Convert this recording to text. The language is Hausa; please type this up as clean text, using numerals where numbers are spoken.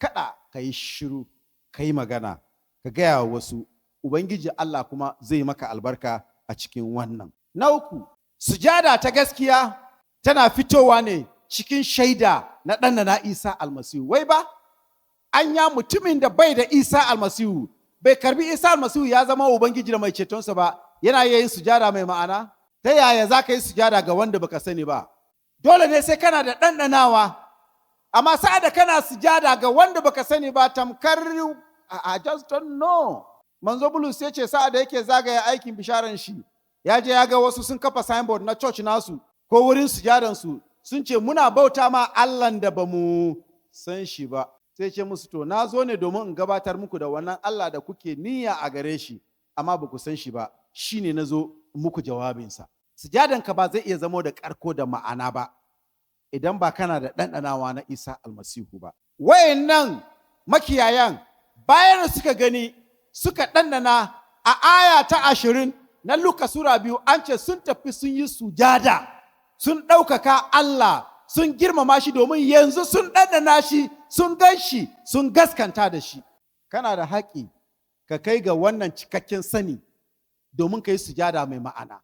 kada ka yi shiru, ka yi magana, ka gaya wa wasu, Ubangiji Allah kuma zai maka albarka a cikin wannan. Na uku, sujada ta gaskiya tana fitowa ne cikin shaida na ɗanna Isa almasihu. Wai ba, anya mutumin da bai da Isa almasihu, bai karbi Isa almasihu ya zama Ubangiji da mai cetonsa ba, yana yin sujada mai ma'ana? Ta yaya za ka yi sujada ga wanda baka sani ba? Dole ne sai kana da ɗanɗanawa, amma sa'ad da kana sujada ga wanda baka sani ba tamkar I just don't know. Manzo Bulus ya ce sa'ad da yake zagaya aikin bisharan shi, ya je ya ga wasu sun kafa signboard na church nasu ko wurin sujadansu sun ce muna bauta ma Allahn da ba mu san shi ba. Sai ce musu to na zo ne domin in gabatar muku da wannan Allah da kuke niyya a gare shi, amma ba ku san shi ba, shi ne na zo muku jawabinsa. Sujadanka ba zai iya zamo da ƙarko da ma'ana ba idan ba kana da ɗanɗanawa na Isa almasihu ba. Wayannan makiyayan bayan suka gani suka ɗanɗana a aya ta 20 na Luka Sura 2 an ce sun tafi sun yi sujada, sun ɗaukaka Allah, sun girmama shi domin yanzu sun ɗanɗana shi, sun gan shi, sun gaskanta da shi. Kana da haƙi ka kai ga wannan cikakken sani domin ka yi sujada mai ma'ana.